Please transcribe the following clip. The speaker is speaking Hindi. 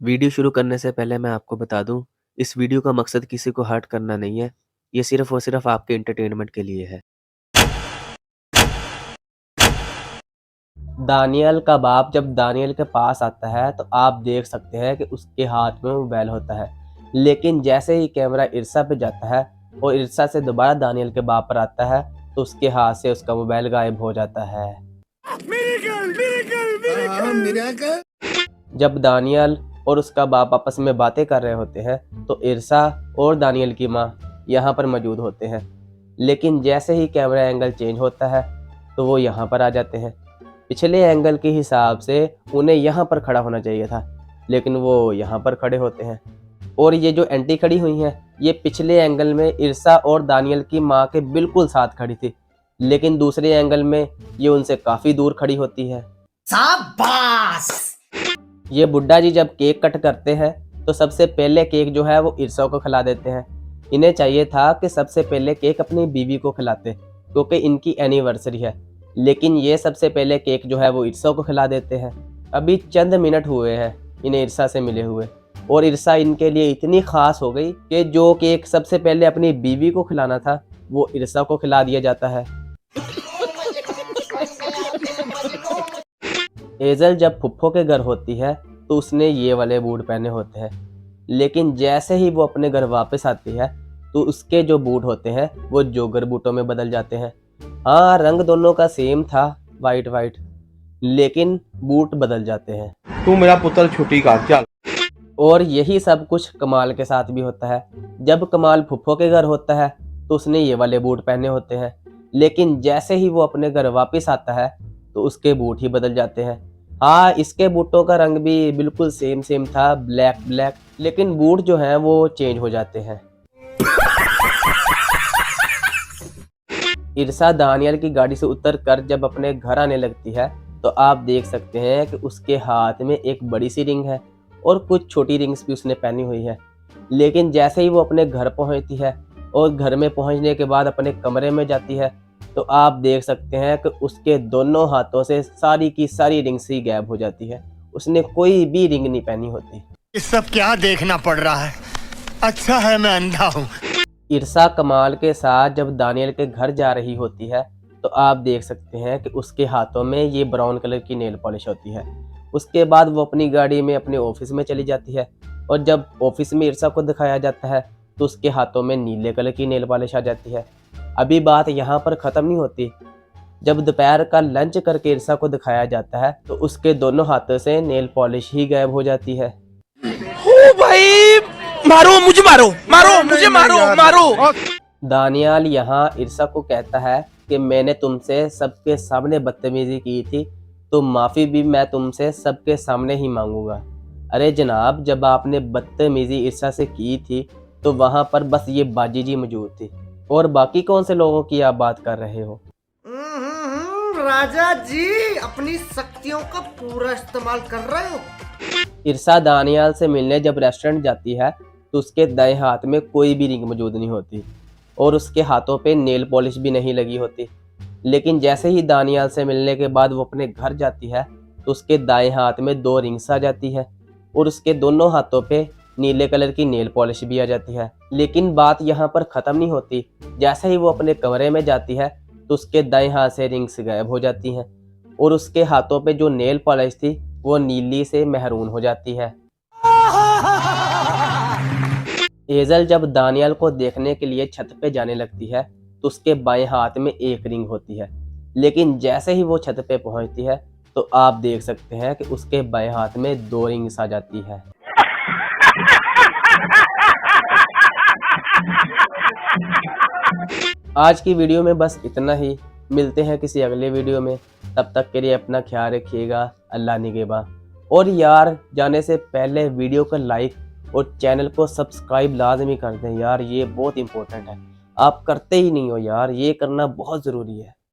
वीडियो शुरू करने से पहले मैं आपको बता दूँ, इस वीडियो का मकसद किसी को हर्ट करना नहीं है। ये सिर्फ़ और सिर्फ़ आपके एंटरटेनमेंट के लिए है। दानियल का बाप जब दानियल के पास आता है तो आप देख सकते हैं कि उसके हाथ में मोबाइल होता है। लेकिन जैसे ही कैमरा इरसा पे जाता है और इरसा से दोबारा दानियल के बाप पर आता है तो उसके हाथ से उसका मोबाइल गायब हो जाता है। मिरेकल। जब दानियल और उसका बाप आपस में बातें कर रहे होते हैं तो इरसा और दानियल की माँ यहाँ पर मौजूद होते हैं। लेकिन जैसे ही कैमरा एंगल चेंज होता है तो वो यहाँ पर आ जाते हैं। पिछले एंगल के हिसाब से उन्हें यहाँ पर खड़ा होना चाहिए था, लेकिन वो यहाँ पर खड़े होते हैं। और ये जो एंटी खड़ी हुई हैं, ये पिछले एंगल में इरसा और दानियल की माँ के बिल्कुल साथ खड़ी थी, लेकिन दूसरे एंगल में ये उनसे काफ़ी दूर खड़ी होती है। शाबाश! ये बुड्ढा जी जब केक कट करते हैं तो सबसे पहले केक जो है वो इरसा को खिला देते हैं। इन्हें चाहिए था कि सबसे पहले केक अपनी बीवी को खिलाते, क्योंकि इनकी एनिवर्सरी है, लेकिन ये सबसे पहले केक जो है वो इरसा को खिला देते हैं। अभी चंद मिनट हुए हैं इन्हें इरसा से मिले हुए, और इरसा इनके लिए इतनी ख़ास हो गई कि जो केक सबसे पहले अपनी बीवी को खिलाना था वो इरसा को खिला दिया जाता है। हेज़ल जब फुफ्फो के घर होती है तो उसने ये वाले बूट पहने होते हैं, लेकिन जैसे ही वो अपने घर वापस आती है तो उसके जो बूट होते हैं वो जोगर बूटों में बदल जाते हैं। हाँ, रंग दोनों का सेम था, वाइट वाइट, लेकिन बूट बदल जाते हैं। तू मेरा पुत्र छुट्टी का चल। और यही सब कुछ कमाल के साथ भी होता है। जब कमाल फुफ्फो के घर होता है तो उसने ये वाले बूट पहने होते हैं, लेकिन जैसे ही वो अपने घर वापस आता है तो उसके बूट ही बदल जाते हैं। हाँ, इसके बूटों का रंग भी बिल्कुल सेम था, ब्लैक ब्लैक, लेकिन बूट जो हैं वो चेंज हो जाते हैं। इरसा दानियल की गाड़ी से उतर कर जब अपने घर आने लगती है तो आप देख सकते हैं कि उसके हाथ में एक बड़ी सी रिंग है और कुछ छोटी रिंग्स भी उसने पहनी हुई है। लेकिन जैसे ही वो अपने घर पहुंचती है और घर में पहुंचने के बाद अपने कमरे में जाती है तो आप देख सकते हैं कि उसके दोनों हाथों से सारी की सारी रिंग्स ही गायब हो जाती है। उसने कोई भी रिंग नहीं पहनी होती। ये सब क्या देखना पड़ रहा है? अच्छा है मैं अंधा हूँ। इरसा कमाल के साथ जब दानियल के घर जा रही होती है तो आप देख सकते हैं कि उसके हाथों में ये ब्राउन कलर की नेल पॉलिश होती है। उसके बाद वो अपनी गाड़ी में अपने ऑफिस में चली जाती है, और जब ऑफिस में इरसा को दिखाया जाता है तो उसके हाथों में नीले कलर की नेल पॉलिश आ जाती है। अभी बात यहाँ पर ख़त्म नहीं होती। जब दोपहर का लंच करके इरसा को दिखाया जाता है तो उसके दोनों हाथों से नेल पॉलिश ही गायब हो जाती है। ओ भाई, मारो मुझे, मारो मुझे, मारो। दानियाल यहाँ इरसा को कहता है कि मैंने तुमसे सबके सामने बदतमीजी की थी, तो माफ़ी भी मैं तुमसे सबके सामने ही मांगूंगा। अरे जनाब, जब आपने बदतमीजी इरसा से की थी तो वहाँ पर बस ये बाजी जी मौजूद थी, और बाकी कौन से लोगों की आप बात कर रहे हो? राजा जी अपनी शक्तियों का पूरा इस्तेमाल कर रहे हो। इरसा दानियाल से मिलने जब रेस्टोरेंट जाती है तो उसके दाएं हाथ में कोई भी रिंग मौजूद नहीं होती और उसके हाथों पे नेल पॉलिश भी नहीं लगी होती। लेकिन जैसे ही दानियाल से मिलने के बाद वो अपने घर जाती है तो उसके दाएं हाथ में 2 रिंग्स आ जाती है और उसके दोनों हाथों पे नीले कलर की नेल पॉलिश भी आ जाती है। लेकिन बात यहाँ पर ख़त्म नहीं होती। जैसे ही वो अपने कमरे में जाती है तो उसके दाएं हाथ से रिंग्स गायब हो जाती हैं और उसके हाथों पे जो नेल पॉलिश थी वो नीली से महरून हो जाती है। हेज़ल जब दानियल को देखने के लिए छत पे जाने लगती है तो उसके बाएं हाथ में एक रिंग होती है, लेकिन जैसे ही वो छत पे पहुंचती है तो आप देख सकते हैं कि उसके बाएं हाथ में 2 रिंग्स आ जाती है। आज की वीडियो में बस इतना ही। मिलते हैं किसी अगले वीडियो में, तब तक के लिए अपना ख्याल रखिएगा। अल्लाह निगहबान। और यार, जाने से पहले वीडियो को लाइक और चैनल को सब्सक्राइब लाजमी कर दें यार, ये बहुत इंपॉर्टेंट है। आप करते ही नहीं हो यार, ये करना बहुत ज़रूरी है।